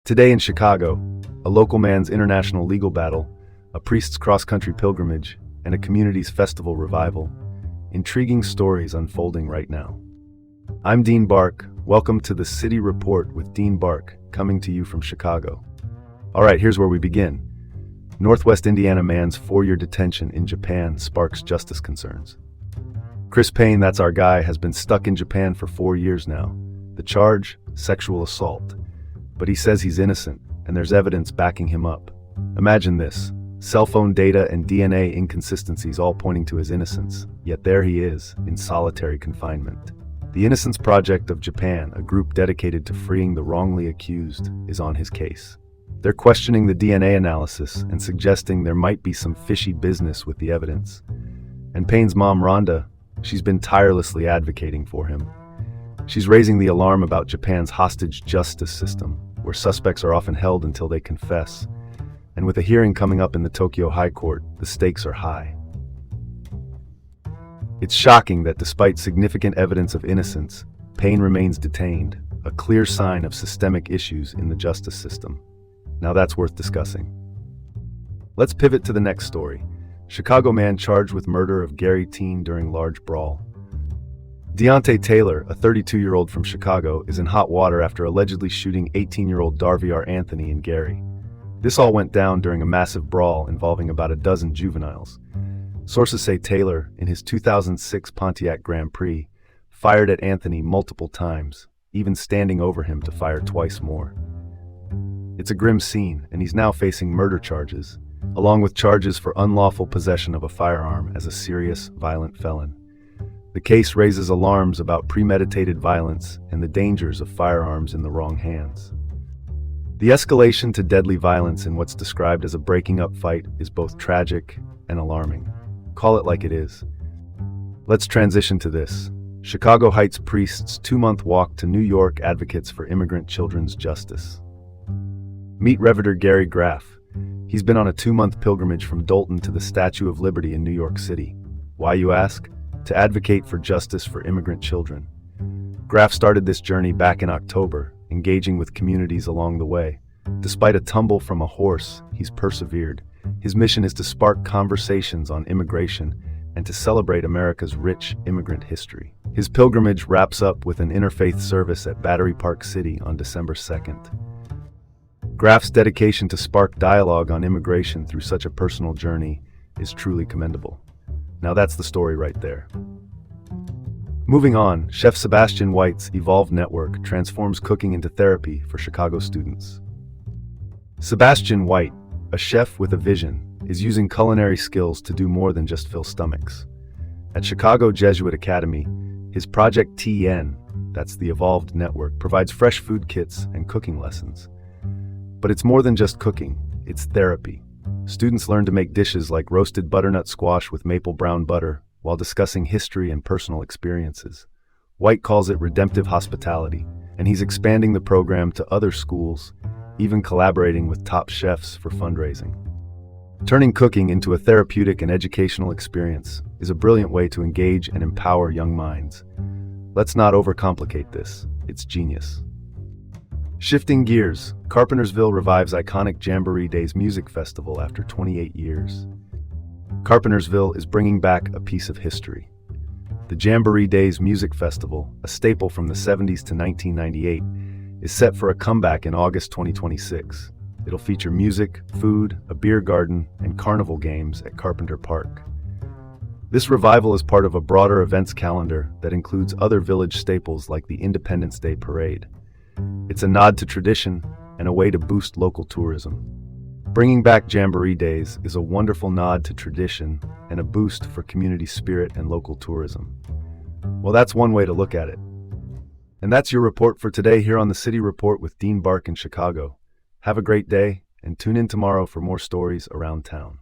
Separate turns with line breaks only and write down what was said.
Today in Chicago, a local man's international legal battle, a priest's cross-country pilgrimage, and a community's festival revival. Intriguing stories unfolding right now. I'm Dean Bark. Welcome to the City Report with Dean Bark, coming to you from Chicago. All right, here's where we begin. Northwest Indiana man's 4-year detention in Japan sparks justice concerns. Chris Payne, that's our guy, has been stuck in Japan for 4 years now. The charge? Sexual assault. But he says he's innocent, and there's evidence backing him up. Imagine this. Cell phone data and DNA inconsistencies all pointing to his innocence. Yet there he is, in solitary confinement. The Innocence Project of Japan, a group dedicated to freeing the wrongly accused, is on his case. They're questioning the DNA analysis and suggesting there might be some fishy business with the evidence. And Payne's mom, Rhonda, she's been tirelessly advocating for him. She's raising the alarm about Japan's hostage justice system, where suspects are often held until they confess. And with a hearing coming up in the Tokyo High Court, the stakes are high. It's shocking that despite significant evidence of innocence, Payne remains detained, a clear sign of systemic issues in the justice system. Now that's worth discussing. Let's pivot to the next story. Chicago man charged with murder of Gary teen during large brawl. Deontay Taylor, a 32-year-old from Chicago, is in hot water after allegedly shooting 18-year-old Darviar Anthony in Gary. This all went down during a massive brawl involving about a dozen juveniles. Sources say Taylor, in his 2006 Pontiac Grand Prix, fired at Anthony multiple times, even standing over him to fire twice more. It's a grim scene, and he's now facing murder charges, along with charges for unlawful possession of a firearm as a serious, violent felon. The case raises alarms about premeditated violence and the dangers of firearms in the wrong hands. The escalation to deadly violence in what's described as a breaking up fight is both tragic and alarming. Call it like it is. Let's transition to this. Chicago Heights priest's 2-month walk to New York advocates for immigrant children's justice. Meet Reverend Gary Graff. He's been on a 2-month pilgrimage from Dolton to the Statue of Liberty in New York City. Why, you ask? To advocate for justice for immigrant children. Graff started this journey back in October, engaging with communities along the way. Despite a tumble from a horse, he's persevered. His mission is to spark conversations on immigration and to celebrate America's rich immigrant history. His pilgrimage wraps up with an interfaith service at Battery Park City on December 2nd. Graff's dedication to spark dialogue on immigration through such a personal journey is truly commendable. Now that's the story right there. Moving on, Chef Sebastian White's Evolved Network transforms cooking into therapy for Chicago students. Sebastian White, a chef with a vision, is using culinary skills to do more than just fill stomachs. At Chicago Jesuit Academy, his Project TN, that's the Evolved Network, provides fresh food kits and cooking lessons. But it's more than just cooking, it's therapy. Students learn to make dishes like roasted butternut squash with maple brown butter while discussing history and personal experiences. White calls it redemptive hospitality, and he's expanding the program to other schools, even collaborating with top chefs for fundraising. Turning cooking into a therapeutic and educational experience is a brilliant way to engage and empower young minds. Let's not overcomplicate this, it's genius. Shifting gears, Carpentersville revives iconic Jamboree Days music festival after 28 years. Carpentersville is bringing back a piece of history. The Jamboree Days Music Festival, a staple from the 70s to 1998, is set for a comeback in August 2026. It'll feature music, food, a beer garden, and carnival games at Carpenter Park. This revival is part of a broader events calendar that includes other village staples like the Independence Day Parade. It's a nod to tradition and a way to boost local tourism. Bringing back Jamboree Days is a wonderful nod to tradition and a boost for community spirit and local tourism. Well, that's one way to look at it. And that's your report for today here on the City Report with Dean Bark in Chicago. Have a great day and tune in tomorrow for more stories around town.